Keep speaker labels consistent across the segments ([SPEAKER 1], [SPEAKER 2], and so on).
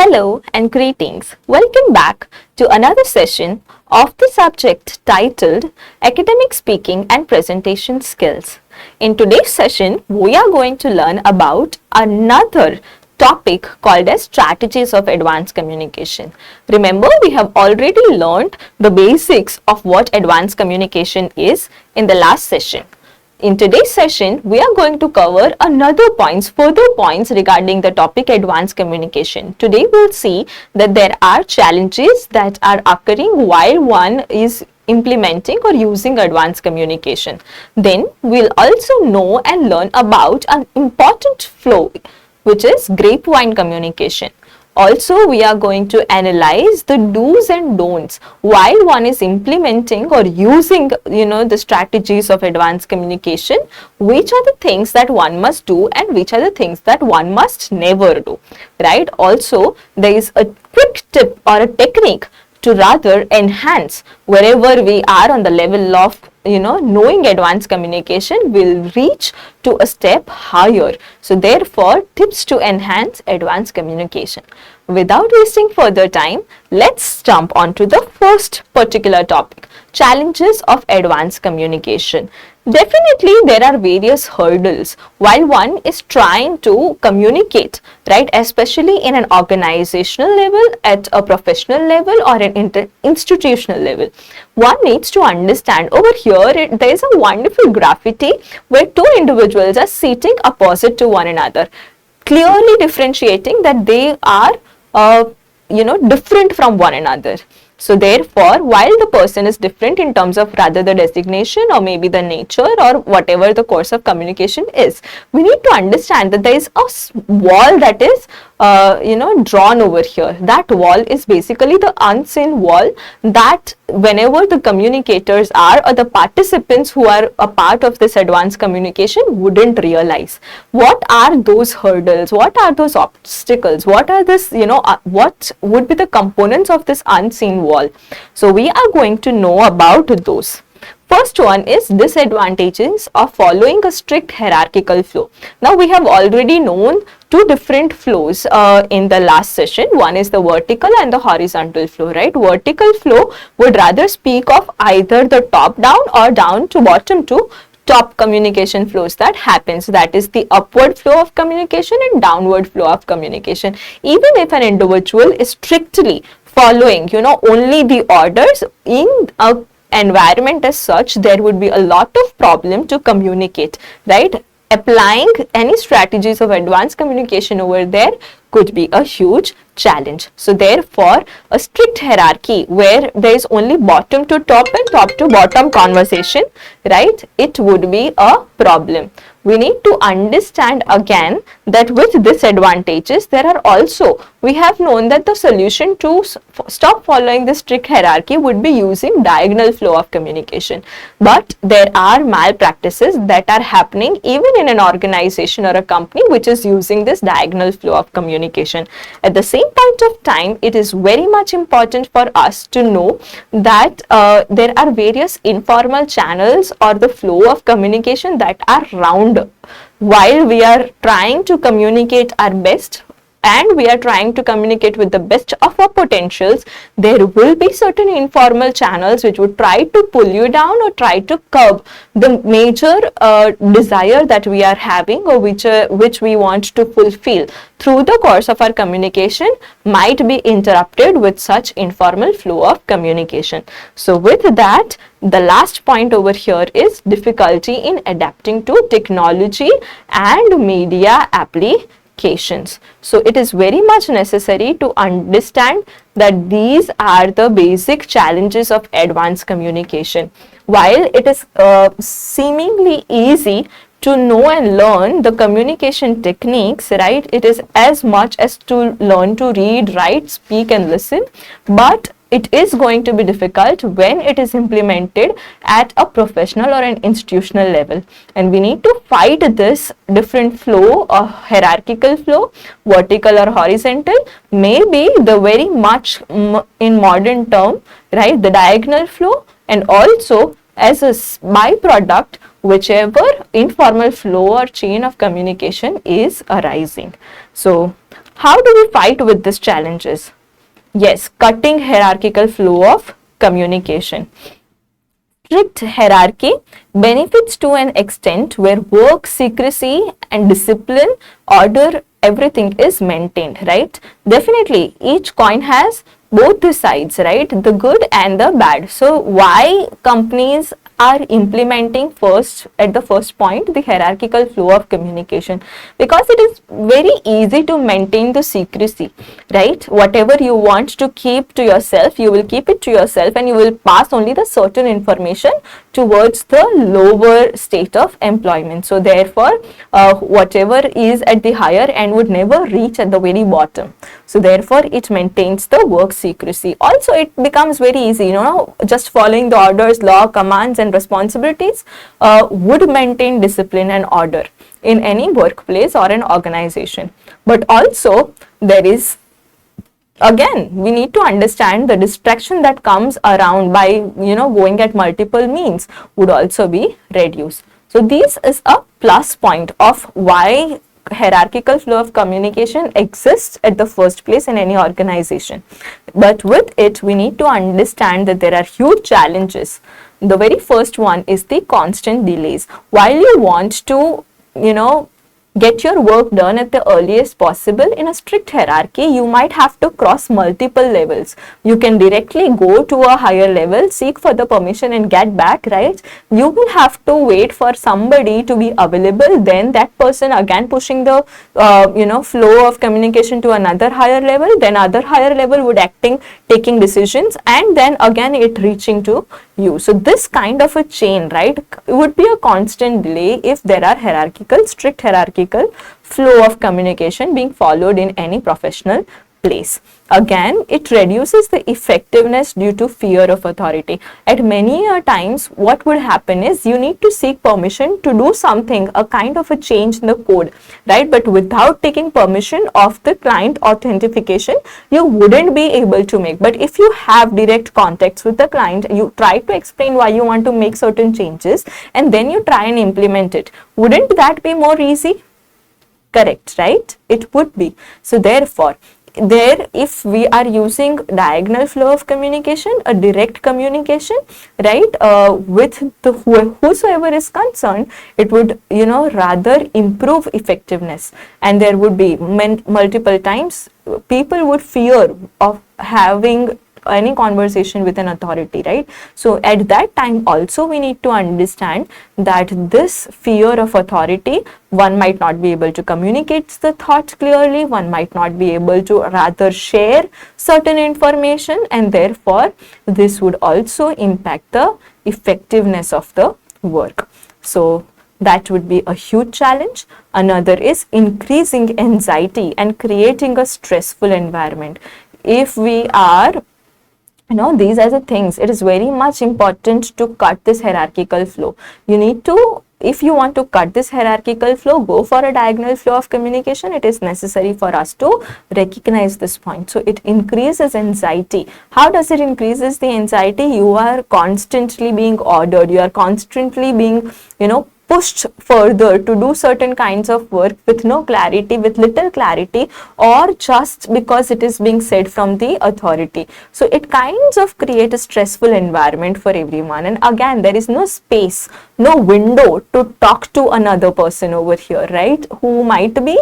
[SPEAKER 1] Hello and greetings. Welcome back to another session of the subject titled Academic Speaking and Presentation Skills. In today's session, we are going to learn about another topic called as strategies of advanced communication. Remember, we have already learned the basics of what advanced communication is in the last session. In today's session, we are going to cover further points regarding the topic advanced communication. Today, we'll see that there are challenges that are occurring while one is implementing or using advanced communication. Then, we'll also know and learn about an important flow, which is grapevine communication. Also, we are going to analyze the do's and don'ts while one is implementing or using, the strategies of advanced communication. Which are the things that one must do and which are the things that one must never do, right? Also, there is a quick tip or a technique to rather enhance wherever we are on the level of knowing advanced communication will reach to a step higher. So therefore, tips to enhance advanced communication. Without wasting further time, let's jump onto the first particular topic, challenges of advanced communication. Definitely, there are various hurdles while one is trying to communicate, right? Especially in an organizational level, at a professional level or an institutional level. One needs to understand over here, there is a wonderful graffiti where two individuals are sitting opposite to one another, clearly differentiating that they are different from one another. So therefore, while the person is different in terms of rather the designation or maybe the nature or whatever the course of communication is, we need to understand that there is a wall that is drawn over here. That wall is basically the unseen wall that whenever the communicators are or the participants who are a part of this advanced communication wouldn't realize. What are those hurdles? What are those obstacles? What are this, what would be the components of this unseen wall? So we are going to know about those. First one is disadvantages of following a strict hierarchical flow. Now we have already known two different flows in the last session. One is the vertical and the horizontal flow, right? Vertical flow would rather speak of either the top down or down to bottom to top communication flows that happens. That is the upward flow of communication and downward flow of communication. Even if an individual is strictly following, only the orders in a environment as such, there would be a lot of problem to communicate, right? Applying any strategies of advanced communication over there could be a huge challenge. So therefore, a strict hierarchy where there is only bottom to top and top to bottom conversation, right? It would be a problem. We need to understand again that with disadvantages, there are also, we have known that the solution to stop following this strict hierarchy would be using diagonal flow of communication. But there are malpractices that are happening even in an organization or a company which is using this diagonal flow of communication. At the same point of time, it is very much important for us to know that there are various informal channels or the flow of communication that are round. While we are trying to communicate our best and we are trying to communicate with the best of our potentials, there will be certain informal channels which would try to pull you down or try to curb the major desire that we are having or which we want to fulfill through the course of our communication might be interrupted with such informal flow of communication. So with that, the last point over here is difficulty in adapting to technology and media applications. So it is very much necessary to understand that these are the basic challenges of advanced communication. While it is seemingly easy to know and learn the communication techniques, right? It is as much as to learn to read, write, speak and listen, but it is going to be difficult when it is implemented at a professional or an institutional level. And we need to fight this different flow or hierarchical flow, vertical or horizontal, maybe the very much in modern term, right, the diagonal flow, and also as a byproduct, whichever informal flow or chain of communication is arising. So How do we fight with these challenges? Yes, cutting hierarchical flow of communication. Strict hierarchy benefits to an extent where work secrecy and discipline, order, everything is maintained, right? Definitely, each coin has both the sides, right? The good and the bad. So, why companies are implementing first at the first point the hierarchical flow of communication? Because it is very easy to maintain the secrecy, right? Whatever you want to keep to yourself, you will keep it to yourself, and you will pass only the certain information towards the lower state of employment. So therefore whatever is at the higher end would never reach at the very bottom. So therefore it maintains the work secrecy. Also it becomes very easy, just following the orders, law, commands and responsibilities would maintain discipline and order in any workplace or an organization. But also there is, again, we need to understand the distraction that comes around by going at multiple means would also be reduced. So this is a plus point of why hierarchical flow of communication exists at the first place in any organization. But with it, we need to understand that there are huge challenges. The very first one is the constant delays. While you want to get your work done at the earliest possible, in a strict hierarchy you might have to cross multiple levels. You can directly go to a higher level, seek for the permission and get back, right? You will have to wait for somebody to be available, then that person again pushing the flow of communication to another higher level, then other higher level would taking decisions, and then again it reaching to you. So this kind of a chain, right, would be a constant delay if there are strict hierarchical flow of communication being followed in any professional place. Again, it reduces the effectiveness due to fear of authority. At many times, what would happen is you need to seek permission to do something, a kind of a change in the code, right? But without taking permission of the client authentication, you wouldn't be able to make. But if you have direct contacts with the client, you try to explain why you want to make certain changes and then you try and implement it. Wouldn't that be more easy? Correct, right? It would be. So therefore, if we are using diagonal flow of communication, a direct communication, right, with the whosoever is concerned, it would rather improve effectiveness, and there would be multiple times people would fear of having any conversation with an authority, right? So at that time also we need to understand that this fear of authority, one might not be able to communicate the thought clearly, one might not be able to rather share certain information, and therefore this would also impact the effectiveness of the work. So that would be a huge challenge. Another is increasing anxiety and creating a stressful environment. If we are these are the things, it is very much important to cut this hierarchical flow. You need to, if you want to cut this hierarchical flow, go for a diagonal flow of communication. It is necessary for us to recognize this point. So it increases anxiety. How does it increases the anxiety? You are constantly being ordered, you are constantly being pushed further to do certain kinds of work with no clarity, with little clarity, or just because it is being said from the authority. So it kinds of create a stressful environment for everyone, and again there is no space, no window to talk to another person over here, right, who might be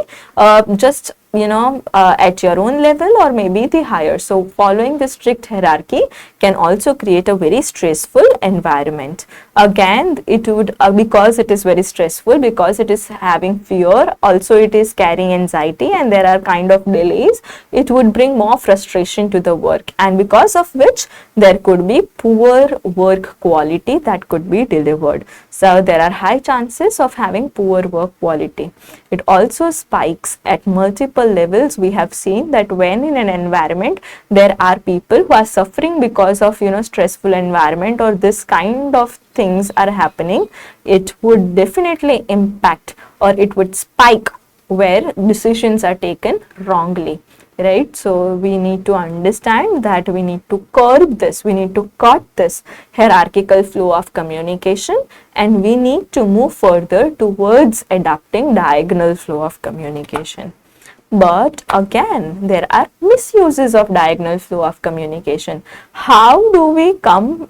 [SPEAKER 1] just at your own level or maybe the higher. So following the strict hierarchy can also create a very stressful environment. Again, it would because it is very stressful, because it is having fear, also it is carrying anxiety, and there are kind of delays, it would bring more frustration to the work, and because of which there could be poor work quality that could be delivered. So there are high chances of having poor work quality. It also spikes at multiple levels. We have seen that when in an environment there are people who are suffering because of stressful environment, or this kind of things are happening, it would definitely impact, or it would spike where decisions are taken wrongly, right? So we need to understand that we need to curb this, we need to cut this hierarchical flow of communication, and we need to move further towards adopting diagonal flow of communication. But again, there are misuses of diagonal flow of communication. How do we come,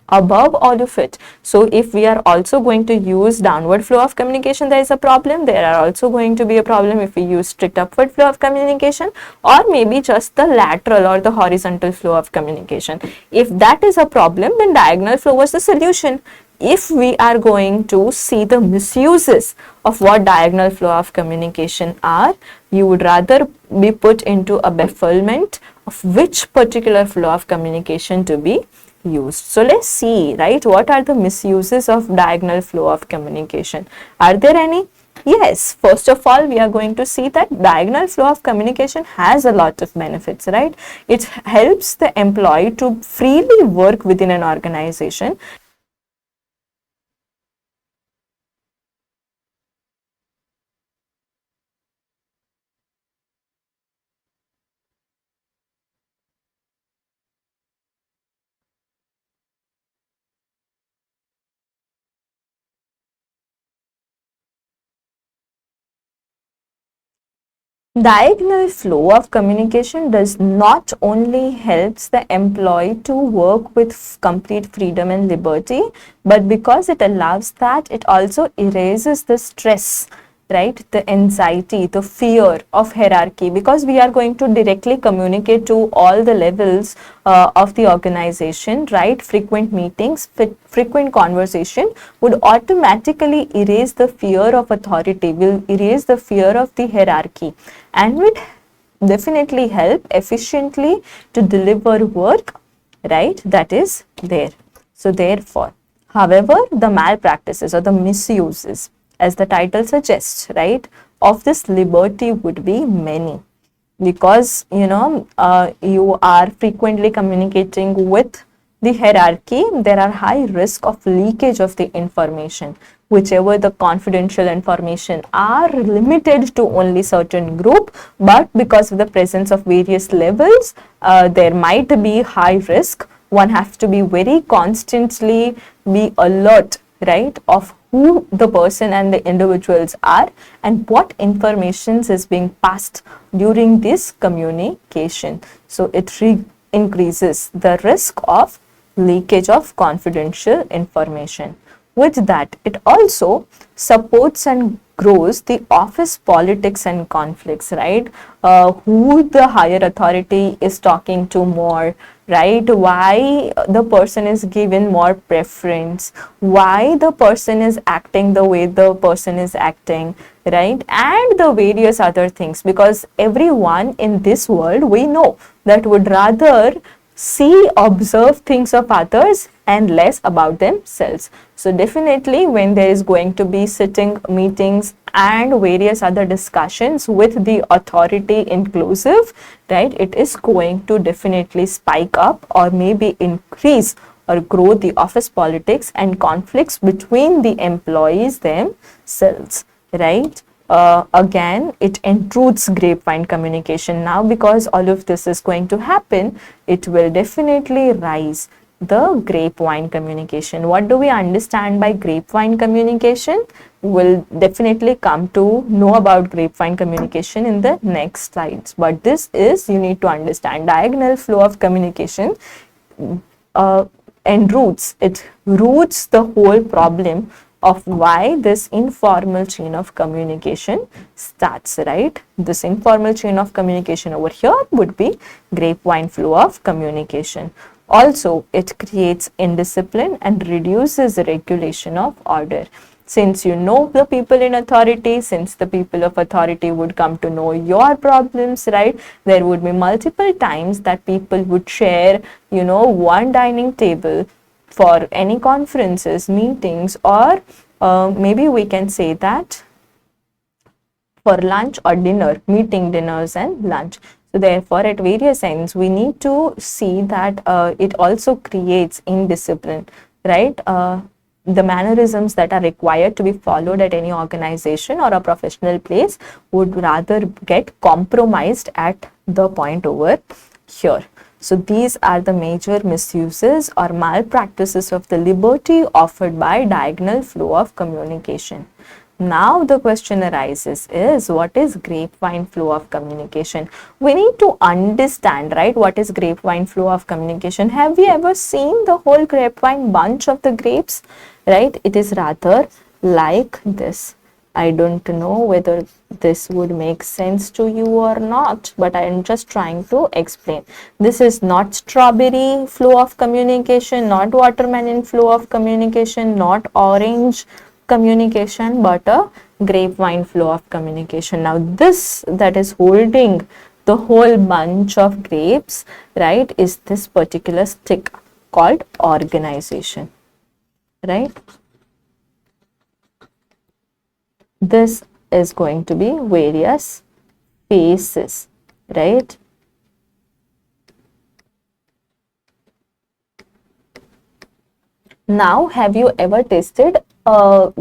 [SPEAKER 1] above all of it? So if we are also going to use downward flow of communication, there is a problem. There are also going to be a problem if we use strict upward flow of communication, or maybe just the lateral or the horizontal flow of communication. If that is a problem, then diagonal flow was the solution. If we are going to see the misuses of what diagonal flow of communication are, you would rather be put into a bafflement of which particular flow of communication to be used. So let's see, right, what are the misuses of diagonal flow of communication? Are there any? Yes, first of all, we are going to see that diagonal flow of communication has a lot of benefits, right? It helps the employee to freely work within an organization. Diagonal flow of communication does not only helps the employee to work with complete freedom and liberty, but because it allows that, it also erases the stress, right, the anxiety, the fear of hierarchy, because we are going to directly communicate to all the levels of the organization, right? Frequent meetings, frequent conversation would automatically erase the fear of authority, will erase the fear of the hierarchy, and would definitely help efficiently to deliver work, right, that is there. So therefore, however, the malpractices or the misuses, as the title suggests, right, of this liberty would be many, because you are frequently communicating with the hierarchy. There are high risk of leakage of the information, whichever the confidential information are limited to only certain group, but because of the presence of various levels, there might be high risk. One has to be very constantly be alert, right, of who the person and the individuals are and what informations is being passed during this communication. So it increases the risk of leakage of confidential information. With that, it also supports and grows the office politics and conflicts, right? Who the higher authority is talking to more, right? Why the person is given more preference, why the person is acting the way the person is acting, right? And the various other things, because everyone in this world, we know, that would rather see, observe things of others and less about themselves. So definitely when there is going to be sitting meetings and various other discussions with the authority inclusive, right, it is going to definitely spike up or maybe increase or grow the office politics and conflicts between the employees themselves, right? Again, it intrudes grapevine communication. Now, because all of this is going to happen, it will definitely rise the grapevine communication. What do we understand by grapevine communication? We'll definitely come to know about grapevine communication in the next slides. But this is, you need to understand, diagonal flow of communication enroots, it roots the whole problem of why this informal chain of communication starts, right? This informal chain of communication over here would be grapevine flow of communication. Also, it creates indiscipline and reduces regulation of order. Since you know the people in authority, since the people of authority would come to know your problems, right? There would be multiple times that people would share, one dining table for any conferences, meetings, or maybe we can say that for lunch or dinner, meeting, dinners and lunch. So therefore, at various ends, we need to see that it also creates indiscipline, right? The mannerisms that are required to be followed at any organization or a professional place would rather get compromised at the point over here. So these are the major misuses or malpractices of the liberty offered by diagonal flow of communication. Now the question arises is, what is grapevine flow of communication? We need to understand, right, what is grapevine flow of communication. Have we ever seen the whole grapevine bunch of the grapes? Right, it is rather like this. I don't know whether this would make sense to you or not, but I am just trying to explain. This is not strawberry flow of communication, not watermelon flow of communication, not orange communication, but a grapevine flow of communication. Now this that is holding the whole bunch of grapes, right, is this particular stick called organization, right? This is going to be various faces, right? Now, have you ever tasted a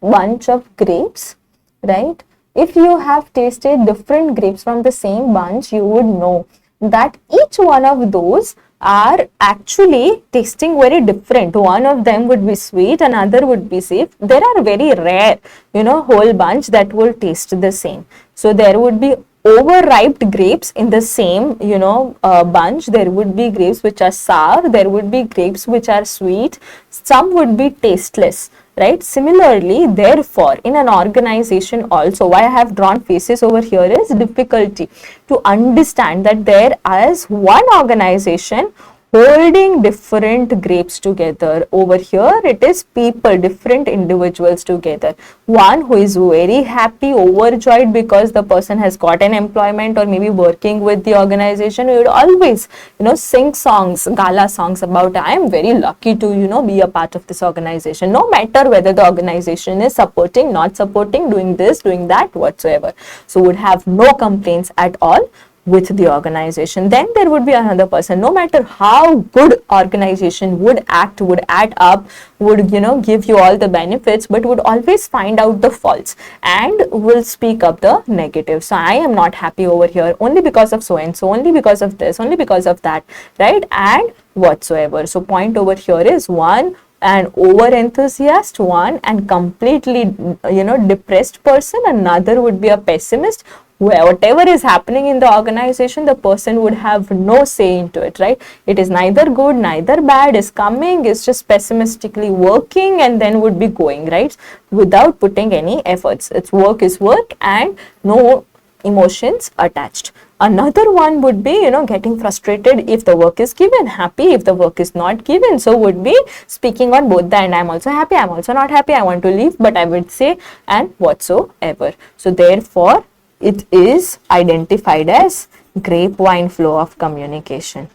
[SPEAKER 1] bunch of grapes, right? If you have tasted different grapes from the same bunch, you would know that each one of those are actually tasting very different. One of them would be sweet, another would be sweet. There are very rare, whole bunch that will taste the same. So there would be overripe grapes in the same bunch. There would be grapes which are sour, there would be grapes which are sweet, some would be tasteless, right? Similarly, therefore, in an organization also, why I have drawn faces over here is difficulty to understand that there is one organization holding different grapes together. Over here it is people, different individuals together. One who is very happy, overjoyed because the person has got an employment or maybe working with the organization. We would always sing songs, gala songs about, I am very lucky to be a part of this organization, no matter whether the organization is supporting, not supporting, doing this, doing that, whatsoever. So would have no complaints at all with the organization. Then there would be another person, no matter how good organization would act, would add up, would give you all the benefits, but would always find out the faults and will speak up the negative. So I am not happy over here only because of so and so, only because of this, only because of that, right, and whatsoever. So point over here is one an over enthusiast, one and completely depressed person, another would be a pessimist. Whatever is happening in the organization, the person would have no say into it, right? It is neither good, neither bad, is coming, is just pessimistically working and then would be going, right? Without putting any efforts. Its work is work and no emotions attached. Another one would be, getting frustrated if the work is given, happy if the work is not given. So would be speaking on both the end. I'm also happy, I'm also not happy, I want to leave, but I would say and whatsoever. So therefore, it is identified as grapevine flow of communication.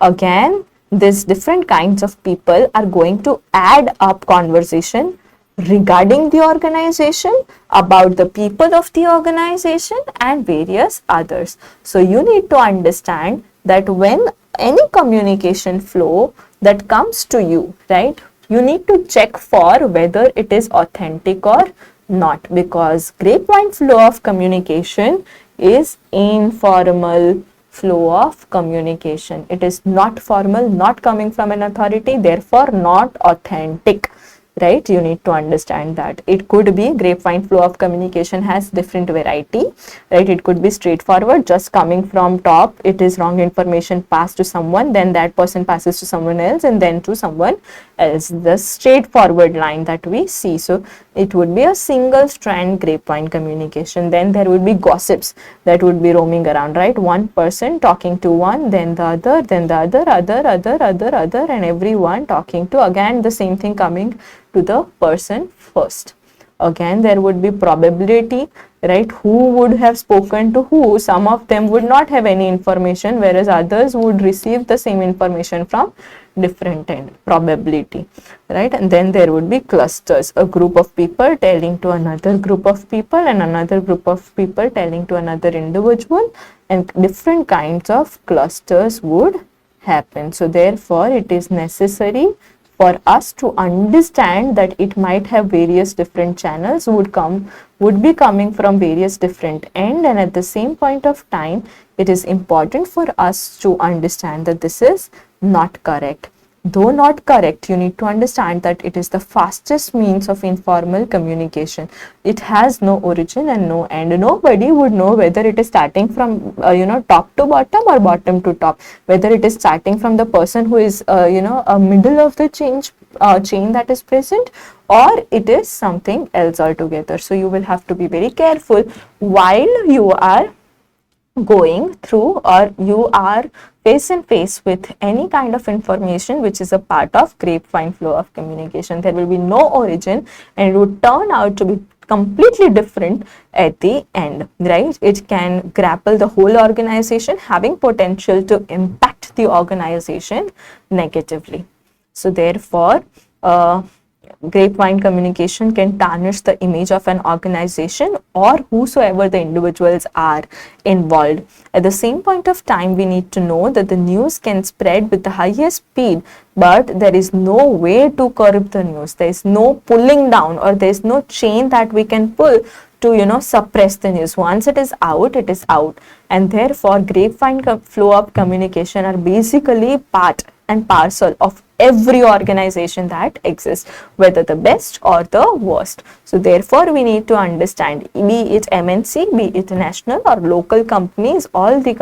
[SPEAKER 1] Again, these different kinds of people are going to add up conversation regarding the organization, about the people of the organization and various others. So you need to understand that when any communication flow that comes to you, right, you need to check for whether it is authentic or not, because grapevine flow of communication is informal flow of communication. It is not formal, not coming from an authority, therefore not authentic, right? You need to understand that. It could be grapevine flow of communication has different variety, right? It could be straightforward, just coming from top, it is wrong information passed to someone, then that person passes to someone else and then to someone else, the straightforward line that we see. So it would be a single strand grapevine communication. Then there would be gossips that would be roaming around, right? One person talking to one, then the other, then the other, and everyone talking to, again the same thing coming to the person first. Again, there would be probability, right? Who would have spoken to who? Some of them would not have any information, whereas others would receive the same information from different end. Probability, right? And then there would be clusters, a group of people telling to another group of people and another group of people telling to another individual, and different kinds of clusters would happen. So therefore, it is necessary for us to understand that it might have various different channels, would be coming from various different end, and at the same point of time, it is important for us to understand that this is not correct. Though not correct, you need to understand that it is the fastest means of informal communication. It has no origin and no end. Nobody would know whether it is starting from top to bottom or bottom to top, whether it is starting from the person who is a middle of the chain that is present, or it is something else altogether. So you will have to be very careful while you are going through, or you are face and face with any kind of information which is a part of grapevine flow of communication. There will be no origin and it would turn out to be completely different at the end, right? It can grapple the whole organization, having potential to impact the organization negatively. So therefore, grapevine communication can tarnish the image of an organization or whosoever the individuals are involved. At the same point of time, we need to know that the news can spread with the highest speed, but there is no way to curb the news. There is no pulling down, or there is no chain that we can pull to suppress the news. Once it is out, it is out. And therefore, grapevine flow of communication are basically part and parcel of every organization that exists, whether the best or the worst. So therefore, we need to understand, be it MNC, be it national or local companies, all the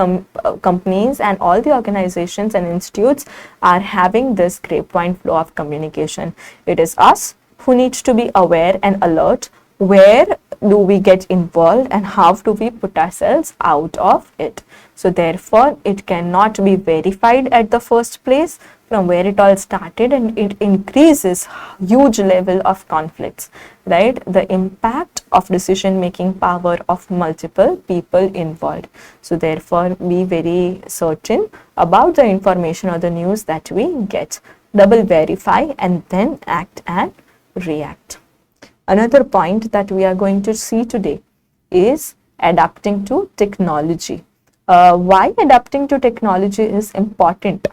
[SPEAKER 1] companies and all the organizations and institutes are having this grapevine flow of communication. It is us who needs to be aware and alert. Where do we get involved and how do we put ourselves out of it? So therefore, it cannot be verified at the first place from where it all started, and it increases huge level of conflicts, right? The impact of decision making power of multiple people involved. So therefore, be very certain about the information or the news that we get. Double verify and then act and react. Another point that we are going to see today is adapting to technology. Why adapting to technology is important?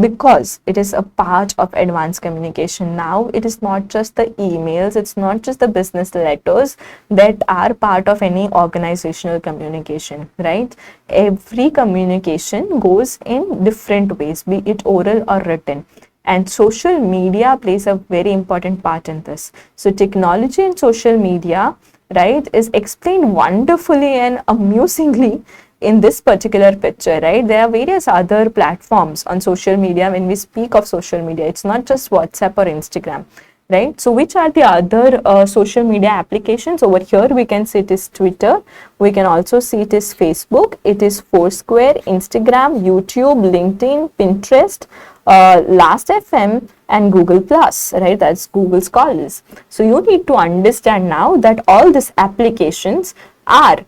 [SPEAKER 1] Because it is a part of advanced communication. Now, it is not just the emails, it's not just the business letters that are part of any organizational communication, right? Every communication goes in different ways, be it oral or written. And social media plays a very important part in this. So technology and social media, right, is explained wonderfully and amusingly in this particular picture, right? There are various other platforms on social media. When we speak of social media, it's not just WhatsApp or Instagram, right? So which are the other social media applications? Over here we can see it is Twitter, we can also see it is Facebook, it is Foursquare, Instagram, YouTube, LinkedIn, Pinterest, Last.fm and Google Plus, right? That's Google Scholars. So you need to understand now that all these applications are,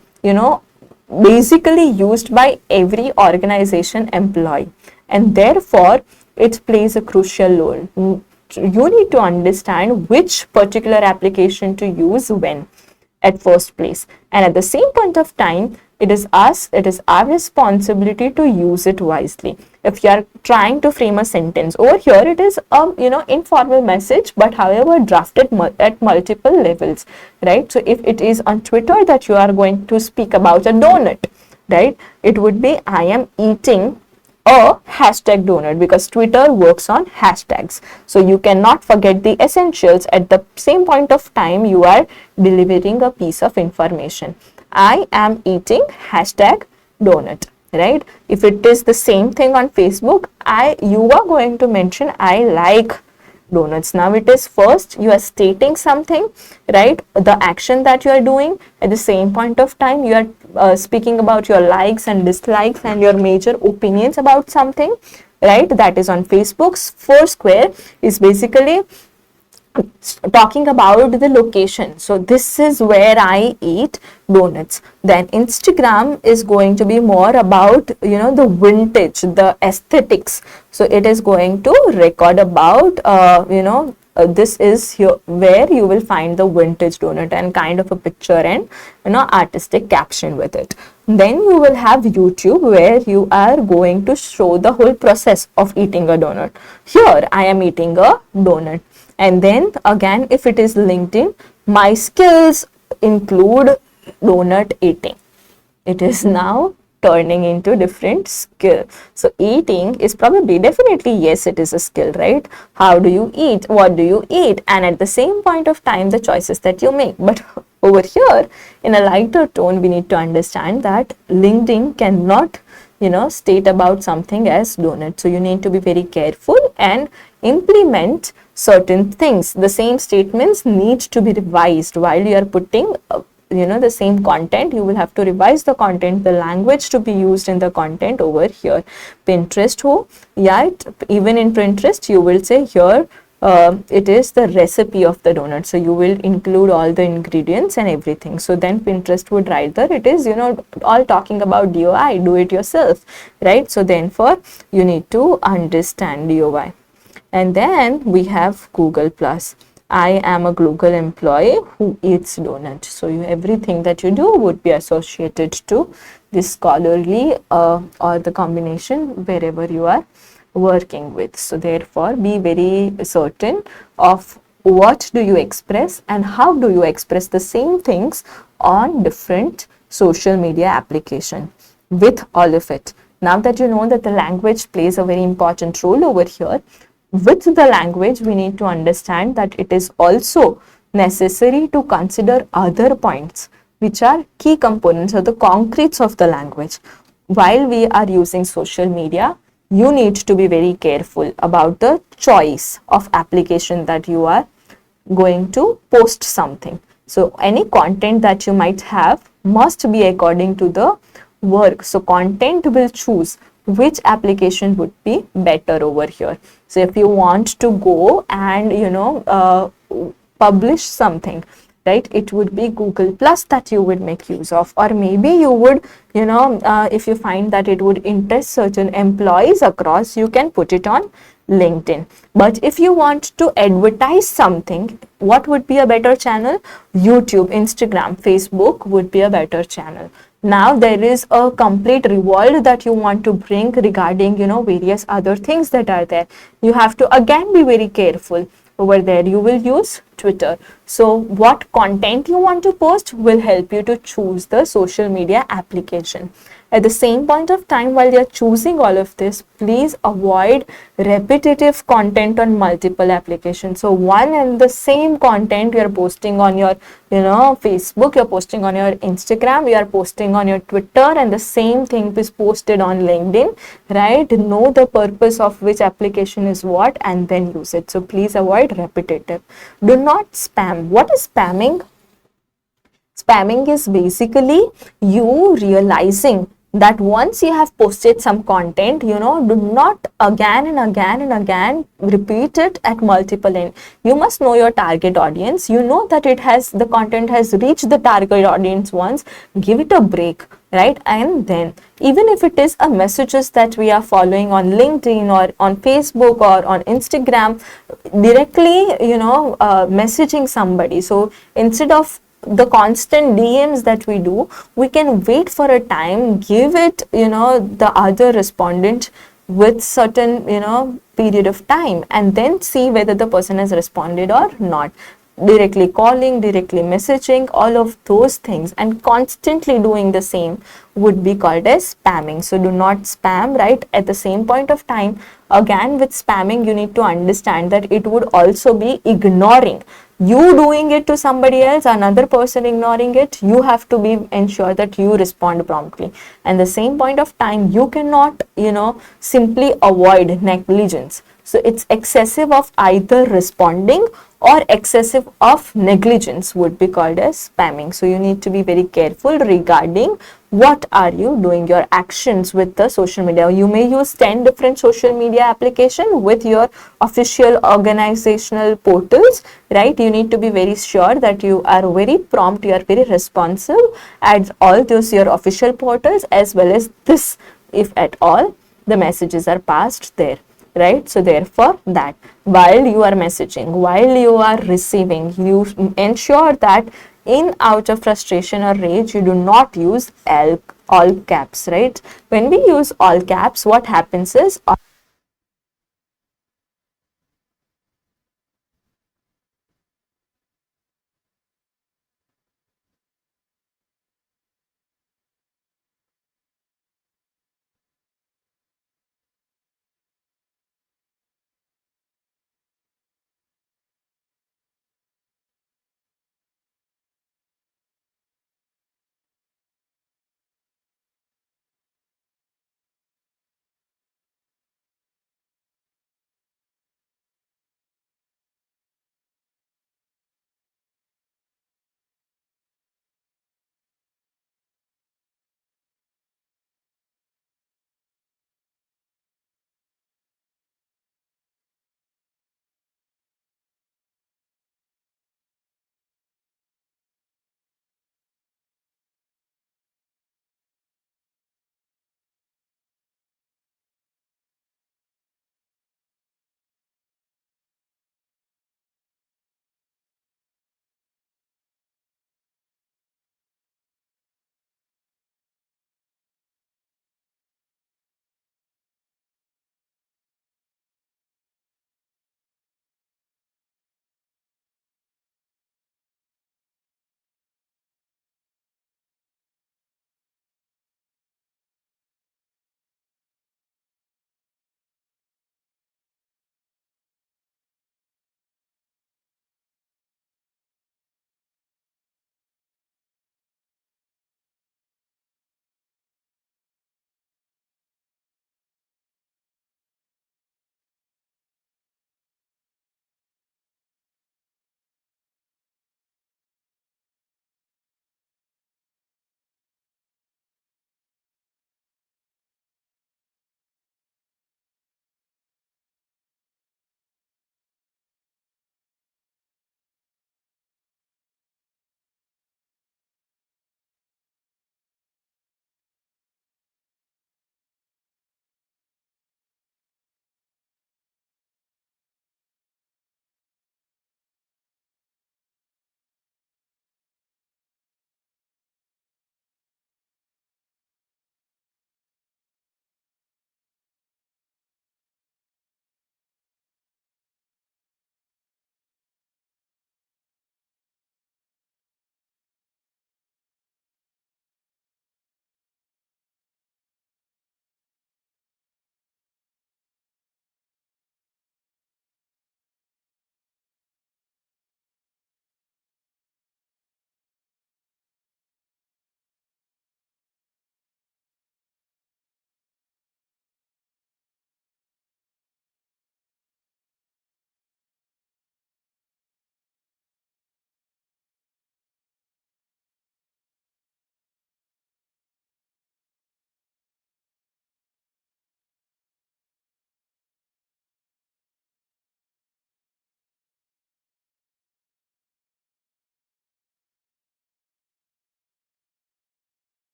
[SPEAKER 1] basically used by every organization employee, and therefore it plays a crucial role. You need to understand which particular application to use when at first place, and at the same point of time, it is our responsibility to use it wisely. If you are trying to frame a sentence, over here it is a informal message, but however drafted at multiple levels, right? So if it is on Twitter that you are going to speak about a donut, right, it would be I am eating a hashtag donut, because Twitter works on hashtags. So you cannot forget the essentials. At the same point of time, you are delivering a piece of information. I am eating hashtag donut, right? If it is the same thing on Facebook, you are going to mention I like donuts. Now it is first you are stating something, right? The action that you are doing. At the same point of time, you are speaking about your likes and dislikes and your major opinions about something, right? That is on Facebook's. Foursquare is basically talking about the location. So this is where I eat donuts. Then Instagram is going to be more about the vintage, the aesthetics. So it is going to record about this is here where you will find the vintage donut and kind of a picture and artistic caption with it. Then you will have YouTube, where you are going to show the whole process of eating a donut. Here I am eating a donut. And then again, if it is LinkedIn, my skills include donut eating. It is now turning into different skill. So eating is probably, definitely, yes, it is a skill, right? How do you eat? What do you eat? And at the same point of time, the choices that you make. But over here, in a lighter tone, we need to understand that LinkedIn cannot, state about something as donut. So you need to be very careful and implement certain things. The same statements need to be revised while you are putting the same content. You will have to revise the content, the language to be used in the content over here. Pinterest ho, yeah, even in Pinterest you will say here it is the recipe of the donut, so you will include all the ingredients and everything. So then Pinterest would write that it is all talking about DIY, do it yourself, right? So therefore you need to understand DIY. And then we have Google Plus. I am a Google employee who eats donuts. So everything that you do would be associated to this scholarly or the combination wherever you are working with. So therefore, be very certain of what do you express and how do you express the same things on different social media application with all of it. Now that you know that the language plays a very important role over here, with the language, we need to understand that it is also necessary to consider other points which are key components or the concretes of the language. While we are using social media, you need to be very careful about the choice of application that you are going to post something. So any content that you might have must be according to the work. So content will choose which application would be better over here. So if you want to go and publish something, right, it would be Google Plus that you would make use of. Or maybe you would, if you find that it would interest certain employees across, you can put it on LinkedIn. But if you want to advertise something, what would be a better channel? YouTube, Instagram, Facebook would be a better channel. Now there is a complete revolt that you want to bring regarding various other things that are there. You have to again be very careful. Over there you will use Twitter. So what content you want to post will help you to choose the social media application. At the same point of time, while you're choosing all of this, please avoid repetitive content on multiple applications. So one and the same content you're posting on your, Facebook, you're posting on your Instagram, you are posting on your Twitter, and the same thing is posted on LinkedIn, right? Know the purpose of which application is what and then use it. So please avoid repetitive. Do not spam. What is spamming? Spamming is basically you realizing that once you have posted some content, do not again and again and again repeat it at multiple end. You must know your target audience. You know that the content has reached the target audience once. Give it a break, right? And then even if it is a messages that we are following on LinkedIn or on Facebook or on Instagram, directly, messaging somebody. So instead of the constant DMs that we do, we can wait for a time, give it, the other respondent with certain, period of time, and then see whether the person has responded or not. Directly calling, directly messaging, all of those things, and constantly doing the same would be called as spamming. So do not spam, right? At the same point of time, again with spamming, you need to understand that it would also be ignoring. You doing it to somebody else, another person ignoring it, you have to be ensure that you respond promptly. And the same point of time, you cannot, simply avoid negligence. So it's excessive of either responding or excessive of negligence would be called as spamming. So you need to be very careful regarding what are you doing, your actions with the social media. You may use 10 different social media application with your official organizational portals, right? You need to be very sure that you are very prompt, you are very responsive at all those your official portals, as well as this, if at all the messages are passed there, right? So therefore, that while you are messaging, while you are receiving, you ensure that in out of frustration or rage, you do not use all caps, right? When we use all caps, what happens is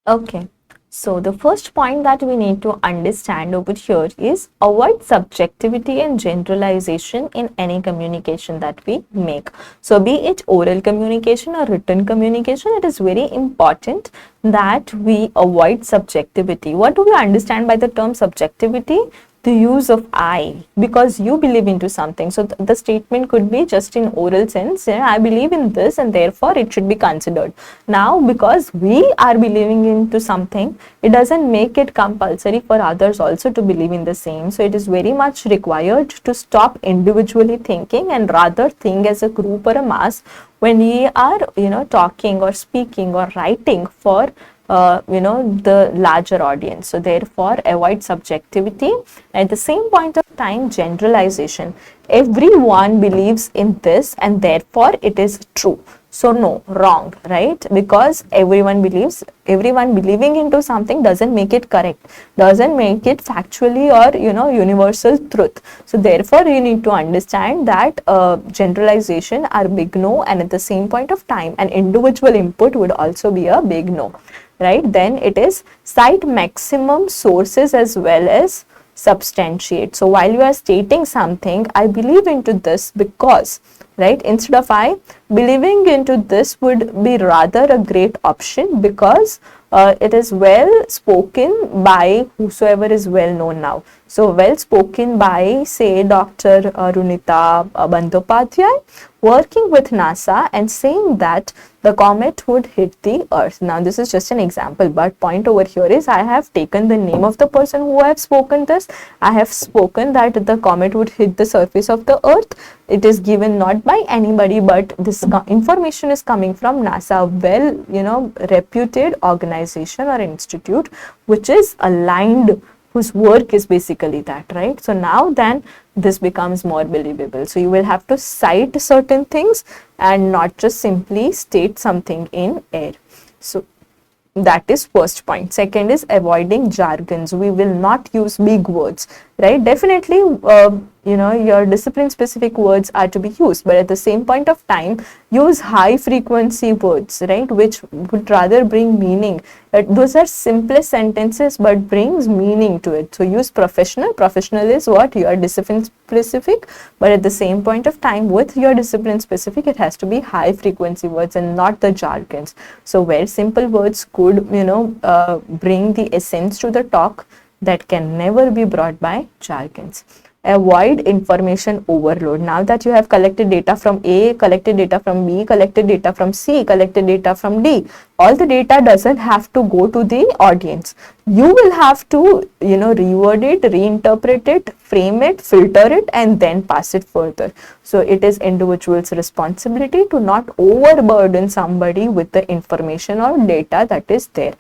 [SPEAKER 1] Okay, so the first point that we need to understand over here is avoid subjectivity and generalization in any communication that we make. So be it oral communication or written communication, it is very important that we avoid subjectivity. What do we understand by the term subjectivity? The use of I, because you believe into something. So the statement could be just in oral sense, I believe in this and therefore it should be considered. Now because we are believing into something, it doesn't make it compulsory for others also to believe in the same. So it is very much required to stop individually thinking and rather think as a group or a mass when we are talking or speaking or writing for the larger audience. So therefore avoid subjectivity. At the same point of time, generalization. Everyone believes in this and therefore it is true. So no, wrong, right? Because everyone believing into something doesn't make it correct, doesn't make it factually or universal truth. So therefore you need to understand that generalization are big no, and at the same point of time an individual input would also be a big no, right? Then it is cite maximum sources as well as substantiate. So while you are stating something, I believe into this because, right, instead of I believing into this would be rather a great option because it is well spoken by whosoever is well known now. So well spoken by, say, Dr. Runita Bandyopadhyay, working with NASA and saying that the comet would hit the earth. Now this is just an example, but point over here is I have taken the name of the person who have spoken this. I have spoken that the comet would hit the surface of the earth. It is given not by anybody, but this information is coming from NASA, well reputed organization or institute which is aligned, whose work is basically that, right? So now then this becomes more believable. So you will have to cite certain things and not just simply state something in air. So that is first point. Second is avoiding jargons. We will not use big words, right? Definitely your discipline specific words are to be used, but at the same point of time use high frequency words, right, which would rather bring meaning. Those are simplest sentences but brings meaning to it. So use professional. Professional is what you are discipline specific, but at the same point of time with your discipline specific it has to be high frequency words and not the jargons. So where simple words could bring the essence to the talk, that can never be brought by jargons. Avoid information overload. Now that you have collected data from A, collected data from B, collected data from C, collected data from D, all the data doesn't have to go to the audience. You will have to reword it, reinterpret it, frame it, filter it, and then pass it further. So it is individual's responsibility to not overburden somebody with the information or data that is there.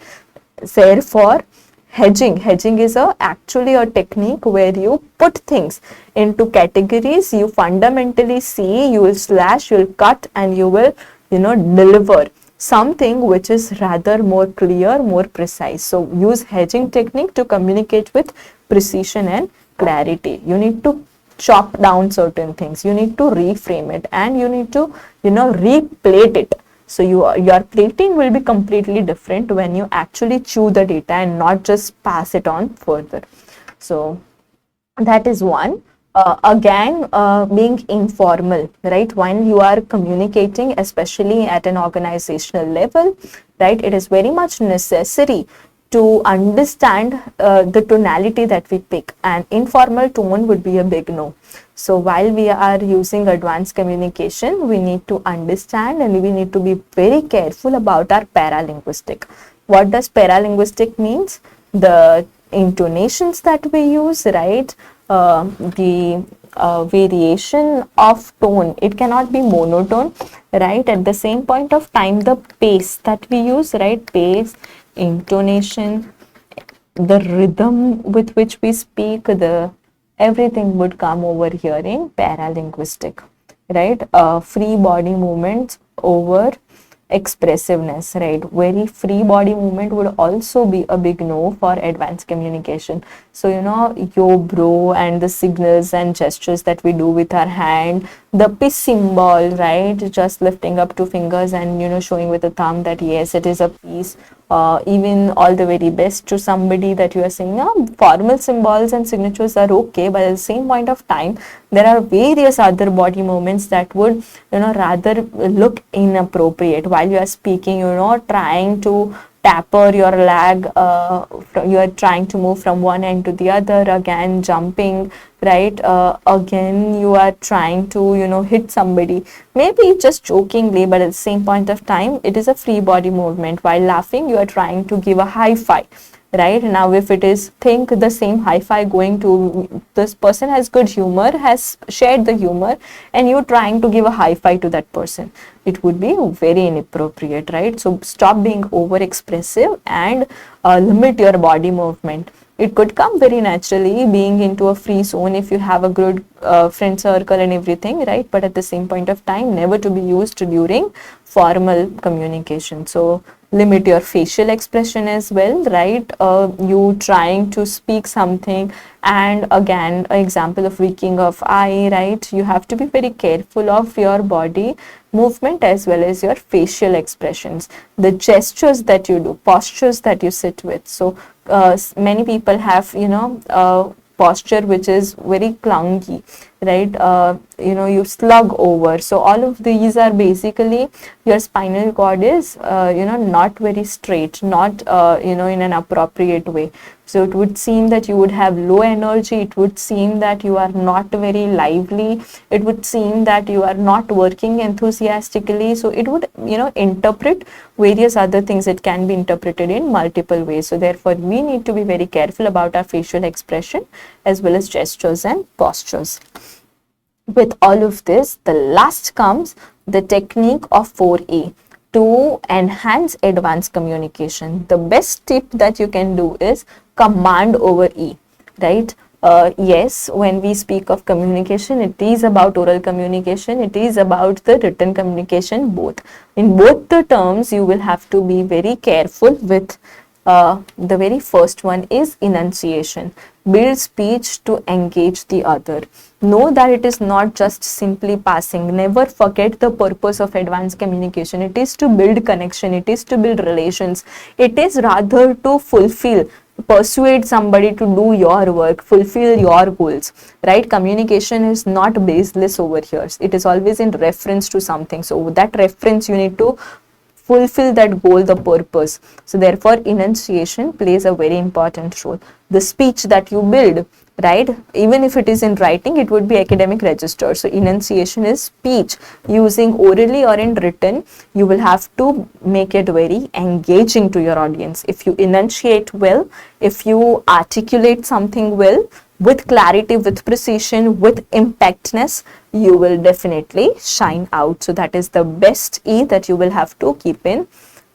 [SPEAKER 1] Therefore, hedging is actually a technique where you put things into categories. You fundamentally see, you will slash, you will cut, and you will deliver something which is rather more clear, more precise. So use hedging technique to communicate with precision and clarity. You need to chop down certain things, you need to reframe it, and you need to replate it. So your plating will be completely different when you actually chew the data and not just pass it on further. So that is one. Again, being informal, right? When you are communicating, especially at an organizational level, right, it is very much necessary to understand the tonality that we pick, and informal tone would be a big no. So while we are using advanced communication, we need to understand and we need to be very careful about our paralinguistic. What does paralinguistic means? The intonations that we use, right? The variation of tone, it cannot be monotone, right? At the same point of time, the pace that we use, right? Pace, intonation, the rhythm with which we speak, everything would come over here in paralinguistic, right? Free body movements over expressiveness, right? Very free body movement would also be a big no for advanced communication. So yo bro and the signals and gestures that we do with our hand, the peace symbol, right, just lifting up two fingers and showing with the thumb that yes, it is a peace, even all the very best to somebody that you are saying. Formal symbols and signatures are okay, but at the same point of time, there are various other body movements that would, rather look inappropriate while you are speaking. Trying to tapper your leg, you are trying to move from one end to the other, again jumping, right? Again you are trying to hit somebody, maybe just jokingly, but at the same point of time it is a free body movement. While laughing, you are trying to give a high five, right? Now if it is, think the same high five going to, this person has good humor, has shared the humor, and you're trying to give a high five to that person, it would be very inappropriate, right? So stop being over expressive and limit your body movement. It could come very naturally being into a free zone if you have a good friend circle and everything, right? But at the same point of time, never to be used during formal communication. So limit your facial expression as well, right? You trying to speak something, and again an example of winking of eye, right? You have to be very careful of your body movement as well as your facial expressions, the gestures that you do, postures that you sit with. So many people have posture which is very clunky, right? You slug over. So all of these are basically your spinal cord is not very straight, not in an appropriate way. So it would seem that you would have low energy, it would seem that you are not very lively, it would seem that you are not working enthusiastically. So it would interpret various other things. It can be interpreted in multiple ways. So therefore we need to be very careful about our facial expression as well as gestures and postures. With all of this, the last comes the technique of 4A to enhance advanced communication. The best tip that you can do is command over E, right? Yes, when we speak of communication, it is about oral communication, it is about the written communication, both. In both the terms, you will have to be very careful with the very first one is enunciation. Build speech to engage the other. Know that it is not just simply passing. Never forget the purpose of advanced communication. It is to build connection. It is to build relations. It is rather to persuade somebody to do your work, fulfill your goals, right? Communication is not baseless over here. It is always in reference to something. So that reference you need to fulfill that goal, the purpose. So therefore enunciation plays a very important role. The speech that you build, right, even if it is in writing, it would be academic register. So enunciation is speech using orally or in written. You will have to make it very engaging to your audience. If you enunciate well, if you articulate something well, with clarity, with precision, with impactness, you will definitely shine out. So that is the best E that you will have to keep in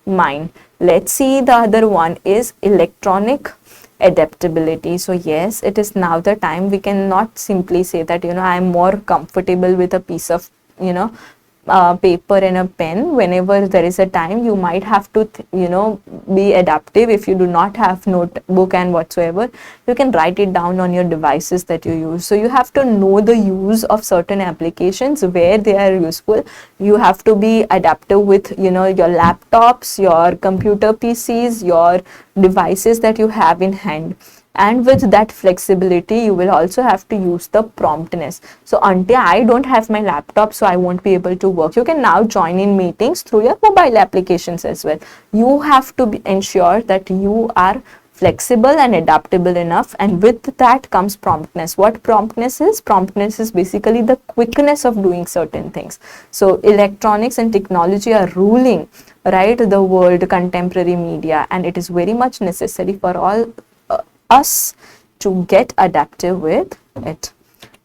[SPEAKER 1] mind. Let's see, the other one is electronic adaptability. So yes, it is now the time. We cannot simply say that I am more comfortable with a piece of paper and a pen. Whenever there is a time, you might have to be adaptive. If you do not have notebook and whatsoever, you can write it down on your devices that you use. So you have to know the use of certain applications, where they are useful. You have to be adaptive with your laptops, your computer PCs, your devices that you have in hand. And with that flexibility, you will also have to use the promptness. So until I don't have my laptop, so I won't be able to work. You can now join in meetings through your mobile applications as well. You have to ensure that you are flexible and adaptable enough, and with that comes promptness. What promptness is? Promptness is basically the quickness of doing certain things. So electronics and technology are ruling, right, the world, contemporary media, and it is very much necessary for all us to get adaptive with it.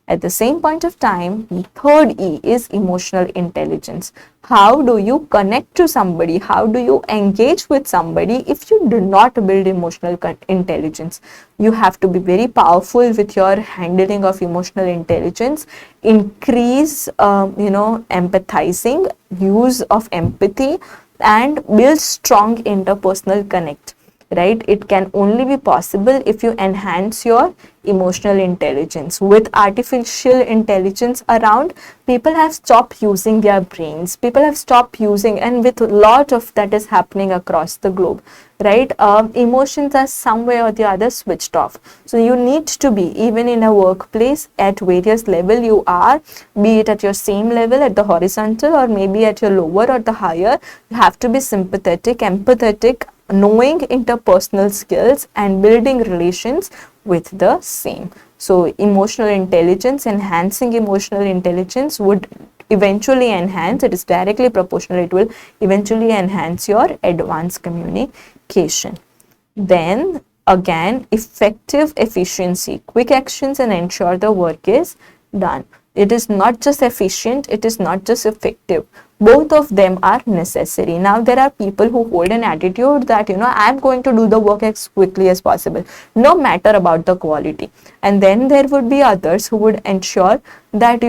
[SPEAKER 1] At the same point of time, the third E is emotional intelligence. How do you connect to somebody? How do you engage with somebody if you do not build emotional intelligence? You have to be very powerful with your handling of emotional intelligence. Increase, empathizing, use of empathy, and build strong interpersonal connect. Right? It can only be possible if you enhance your emotional intelligence. With artificial intelligence around, people have stopped using their brains. People have stopped using, and with a lot of that is happening across the globe. right? Emotions are some way or the other switched off. So you need to be, even in a workplace, at various level you are, be it at your same level at the horizontal or maybe at your lower or the higher, you have to be sympathetic, empathetic, knowing interpersonal skills and building relations with the same. So emotional intelligence, enhancing emotional intelligence would eventually enhance, it is directly proportional, it will eventually enhance your advanced communication. Then again, effective efficiency, quick actions and ensure the work is done. It is not just efficient, it is not just effective. Both of them are necessary. Now there are people who hold an attitude that, I'm going to do the work as quickly as possible, no matter about the quality. And then there would be others who would ensure that,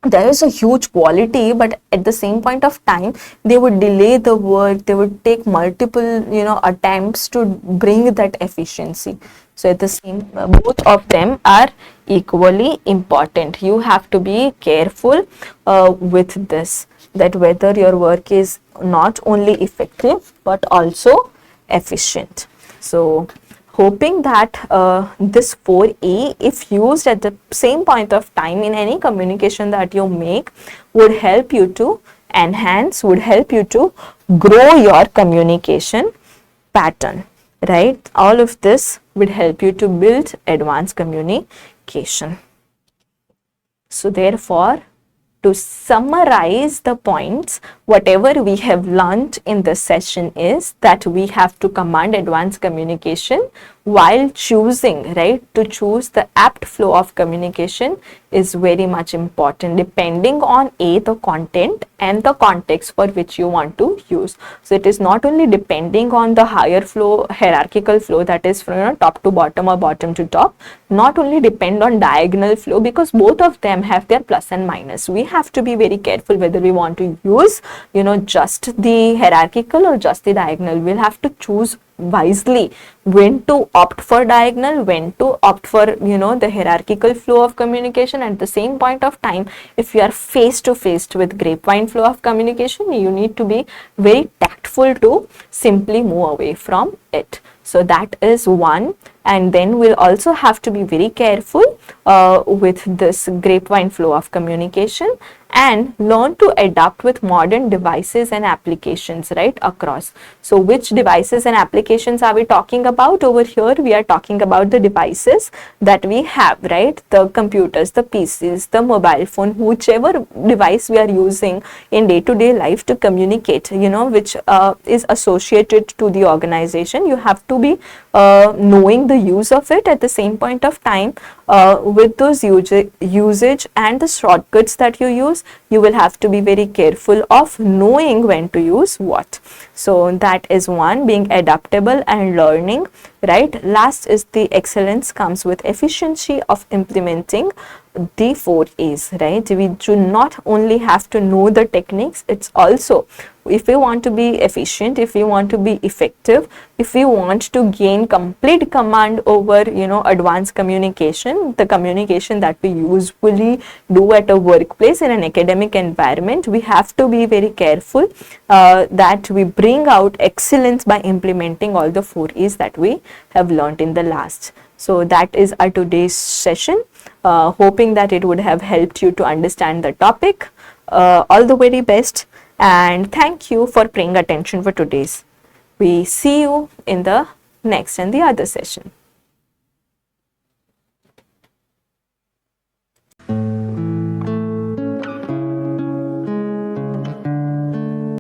[SPEAKER 1] there is a huge quality, but at the same point of time they would delay the work, they would take multiple attempts to bring that efficiency. So at the same, both of them are equally important. You have to be careful with this, that whether your work is not only effective but also efficient. So hoping that this 4E, if used at the same point of time in any communication that you make, would help you to enhance, would help you to grow your communication pattern, right? All of this would help you to build advanced communication. So therefore, to summarize the points, whatever we have learned in this session is that we have to command advanced communication while choosing, right? To choose the apt flow of communication is very much important, depending on the content and the context for which you want to use. So it is not only depending on the higher flow, hierarchical flow, that is from top to bottom or bottom to top, not only depend on diagonal flow, because both of them have their plus and minus. We have to be very careful whether we want to use just the hierarchical or just the diagonal. We'll have to choose wisely when to opt for diagonal, when to opt for the hierarchical flow of communication. At the same point of time, if you are face to face with grapevine flow of communication, you need to be very tactful to simply move away from it. So that is one. And then we'll also have to be very careful with this grapevine flow of communication and learn to adapt with modern devices and applications right across. So which devices and applications are we talking about over here? We are talking about the devices that we have, right? The computers, the PCs, the mobile phone, whichever device we are using in day-to-day life to communicate, which is associated to the organization. You have to be knowing the use of it. At the same point of time, with those usage and the shortcuts that you use, you will have to be very careful of knowing when to use what. So that is one, being adaptable and learning, right? Last is the excellence comes with efficiency of implementing the 4 A's, right? We do not only have to know the techniques, it's also, if we want to be efficient, if we want to be effective, if we want to gain complete command over advanced communication, the communication that we usually do at a workplace in an academic environment, we have to be very careful that we bring out excellence by implementing all the 4 E's that we have learned in the last. So that is our today's session. Hoping that it would have helped you to understand the topic. All the very best, and thank you for paying attention for today's. We see you in the next and the other session.